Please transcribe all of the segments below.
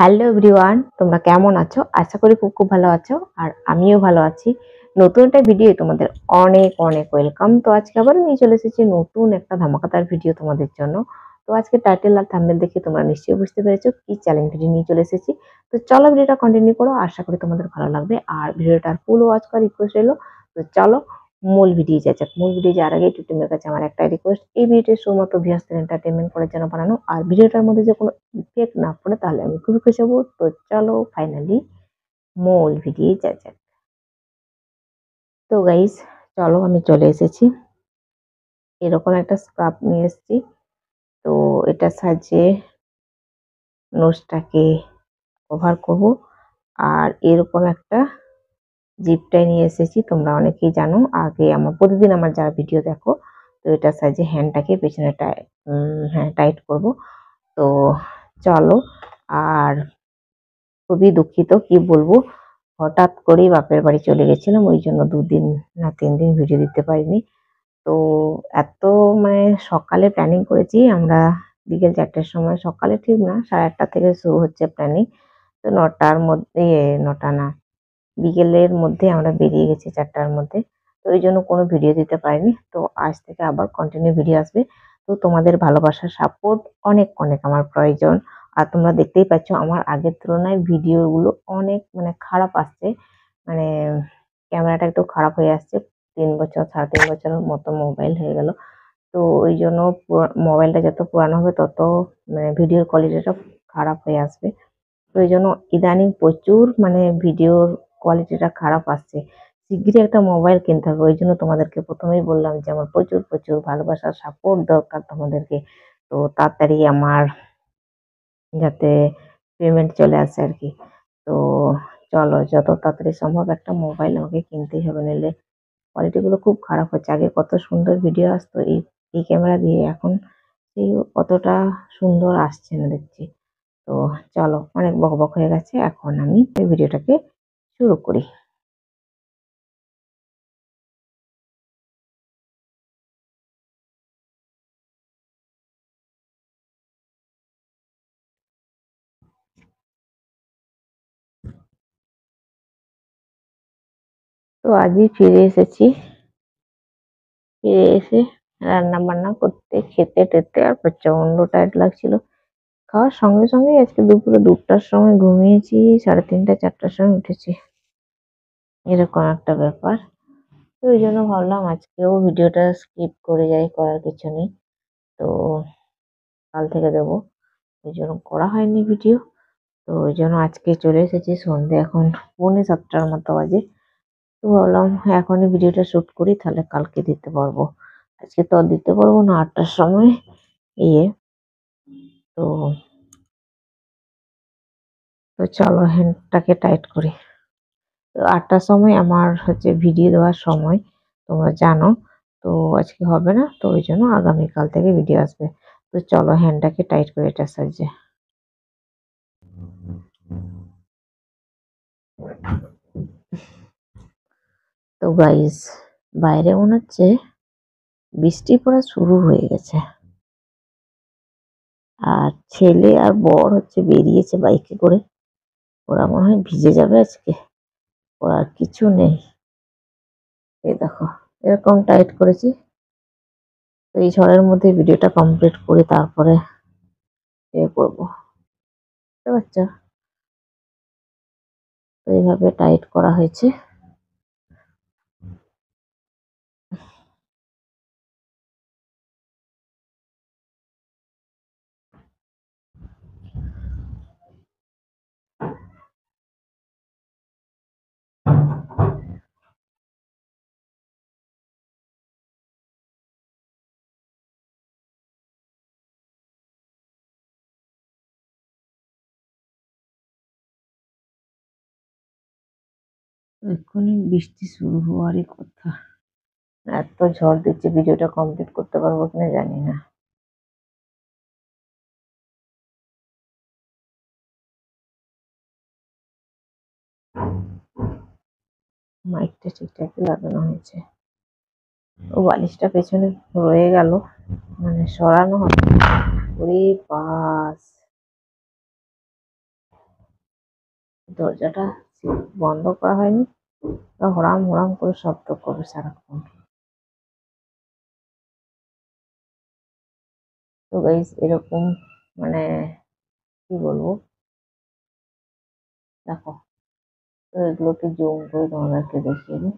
Hello everyone, তোমরা কেমন আছো? আশা করি খুব খুব ভালো আছো। আর আমিও ভালো আছি। নতুন একটা ভিডিও তোমাদের অনেক অনেক ওয়েলকাম। তো আজকে আবার নিয়ে চলে এসেছি নতুন একটা ধামাকাদার ভিডিও তোমাদের জন্য। তো আজকে টাইটেল আর থাম্বনেল দেখে তোমরা নিশ্চয়ই বুঝতে পেরেছো কি চ্যালেঞ্জ ভিডিও নিয়ে চলে এসেছি। তো চলো ভিডিওটা কন্টিনিউ করো, আশা করি তোমাদের ভালো লাগবে। আর ভিডিওটার ফুল ওয়াচ করার রিকোয়েস্ট রইলো। তো চলো মূল ভিডিও যাওয়া যাক। মূল ভিডিও যাওয়ার আগে টিমের কাছে আমার একটা রিকোয়েস্ট, এই ভিডিওটি শুধুমাত্র ভিউয়ার্সদের এন্টারটেনমেন্ট করার জন্য বানানো। আর ভিডিওটার মধ্যে যে কোনো ইফেক্ট না পড়ে তাহলে আমি খুবই খুশি হবো। তো চলো ফাইনালি মূল ভিডিও যাওয়া যাক। তো গাইস, চলো আমি চলে এসেছি। এরকম একটা স্ক্রাব নিয়ে এসেছি। তো এটার সাহায্যে নোজটাকে কভার করব। আর এরকম একটা জিপ টাই নিয়ে এসেছি। তোমরা অনেকেই জানো, আগে আমার প্রতিদিন আমার যারা ভিডিও দেখো, তো এটার সাহায্যে হ্যান্ডটাকে পেছনে টাইট করব। তো চলো। আর খুবই দুঃখিত, কি বলবো, হঠাৎ করেই বাপের বাড়ি চলে গেছিলাম, ওই জন্য 2 দিন না 3 দিন ভিডিও দিতে পারিনি। তো এত মানে সকালে প্ল্যানিং করেছি আমরা, বিকেল 4টার সময়, সকালে ঠিক না 8:30 থেকে শুরু হচ্ছে প্ল্যানিং। তো 9টার মধ্যে, 9টা না, বিকেলের মধ্যে আমরা বেরিয়ে গেছি 4টার মধ্যে। তো ওই জন্য কোনো ভিডিও দিতে পারিনি। তো আজ থেকে আবার কন্টিনিউ ভিডিও আসবে। তো তোমাদের ভালোবাসার সাপোর্ট অনেক অনেক আমার প্রয়োজন। আর তোমরা দেখতেই পাচ্ছ আমার আগের তুলনায় ভিডিওগুলো অনেক মানে খারাপ আসছে। মানে ক্যামেরাটা একটু খারাপ হয়ে আসছে। 3 বছর 3.5 বছরের মতো মোবাইল হয়ে গেল। তো ওই জন্য মোবাইলটা যত পুরানো হবে তত মানে ভিডিওর কোয়ালিটিটা খারাপ হয়ে আসবে। তো এই জন্য ইদানিং প্রচুর মানে ভিডিওর কোয়ালিটিটা খারাপ আসছে। শিগগিরই একটা মোবাইল কিনতে হবে। ওই জন্য তোমাদেরকে প্রথমেই বললাম যে আমার প্রচুর প্রচুর ভালোবাসার সাপোর্ট দরকার তোমাদেরকে। তো তাড়াতাড়ি আমার যাতে পেমেন্ট চলে আসে আর কি। তো চলো যত তাড়াতাড়ি সম্ভব একটা মোবাইল আমাকে কিনতেই হবে, নইলে কোয়ালিটি গুলো খুব খারাপ হচ্ছে। আগে কত সুন্দর ভিডিও আসতো এই এই ক্যামেরা দিয়ে, এখন সেই অতটা সুন্দর আসছে না দেখছি। তো চলো, অনেক বকবক হয়ে গেছে, এখন আমি এই ভিডিওটাকে শুরু করি। তো আজই ফিরে এসেছি। ফিরে এসে রান্না বান্না করতে, খেতে টেতে আর প্রচন্ড টায়ার্ড লাগছিল। খাওয়ার সঙ্গে সঙ্গেই আজকে দুপুরে 2টার সময় ঘুমিয়েছি, 3:30 4টার সময় উঠেছি, এরকম একটা ব্যাপার। তো ওই জন্য ভাবলাম আজকেও ভিডিওটা স্কিপ করে যাই, করার কিছু নেই। তো কাল থেকে দেবো, ওই জন্য করা হয়নি ভিডিও। তো ওই জন্য আজকে চলে এসেছি। সন্ধ্যে এখন 6:45 মতো বাজে। তো ভাবলাম এখনই ভিডিওটা শুট করি, তাহলে কালকে দিতে পারবো। আজকে তো আর দিতে পারবো না 8টার সময় ইয়ে। তো তো চলো হ্যান্ডটাকে টাইট করি। তো 8টার সময় আমার হচ্ছে ভিডিও দেওয়ার সময়, তোমরা জানো। তো আজকে হবে না, তো ওই জন্য আগামীকাল থেকে ভিডিও আসবে। তো চলো হ্যান্ডটাকে টাইট করে এটার সাহায্যে। তো গাইস, বাইরে মনে হচ্ছে বৃষ্টি পড়া শুরু হয়ে গেছে। আর ছেলে আর বর হচ্ছে বেরিয়েছে বাইকে করে। ওরা মনে হয় ভিজে যাবে আজকে, ওরা আর কিছু নেই। এই দেখো, এরকম টাইট করেছি। তো এই ঝড়ের মধ্যে ভিডিওটা কমপ্লিট করে তারপরে করবো, বুঝতে পারছো? তো এইভাবে টাইট করা হয়েছে। এক্ষুনি বৃষ্টি শুরু হওয়ারই কথা। এত ঝড় দিচ্ছে, ভিডিওটা কমপ্লিট করতে পারবো কিনা জানি না। মাইকটা ঠিকঠাক লাগানো হয়েছে। ও বালিশটা পেছনে রয়ে গেল, মানে সরানো হবে। ওরে বাস, দরজাটা বন্ধ করা হয়নি, হড়াম হড়াম করে শব্দ করবে সারাক্ষণ। তো গাইস এরকম মানে কি বলবো, দেখো। তো এগুলোকে জুম করে তোমাদেরকে দেখিয়ে দিই।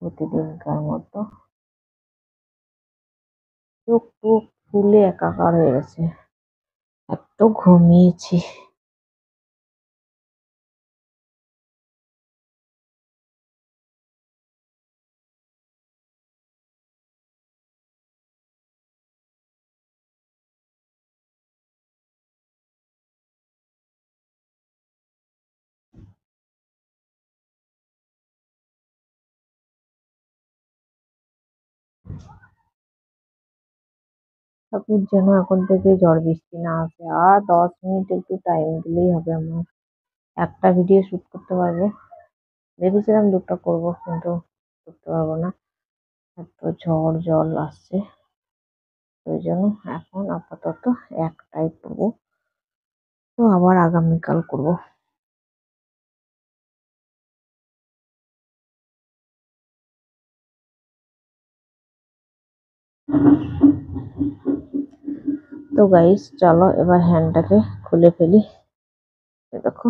প্রতিদিনকার মতো চোখ টুক ফুলে একাকার হয়ে গেছে, এত ঘুমিয়েছি। ঠাকুর যেন এখন থেকে ঝড় বৃষ্টি না আসে, আর 10 মিনিট একটু টাইম দিলেই হবে। আমার একটা ভিডিও শুট করতে পারবো, ভেবেছিলাম দুটো করবো কিন্তু করতে পারবো না, এত ঝড় জল আসছে। ওই জন্য এখন আপাতত একটাই করবো, তো আবার আগামীকাল করবো। তো গাইস চলো এবার হ্যান্ডটাকে খুলে ফেলি। দেখো,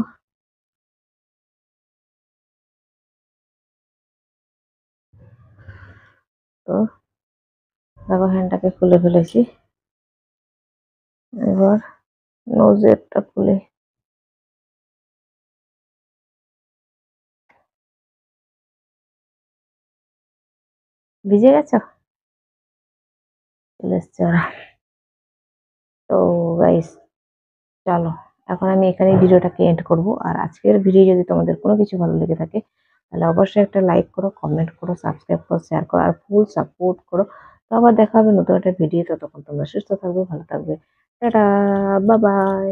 তো দেখো হ্যান্ডটাকে খুলে ফেলেছি। এবার নোজেরটা খুলে, ভিজে গেছো, চলে এসছে ওরা। তো গাইস চলো এখন আমি এখানে ভিডিওটাকে এন্ড করব। আর আজকের ভিডিও যদি তোমাদের কোনো কিছু ভালো লেগে থাকে তাহলে অবশ্যই একটা লাইক করো, কমেন্ট করো, সাবস্ক্রাইব করো, শেয়ার করো আর ফুল সাপোর্ট করো। তো আবার দেখা হবে নতুন একটা ভিডিও। ততক্ষণ তোমরা সুস্থ থাকবে, ভালো থাকবে। Tata, bye bye.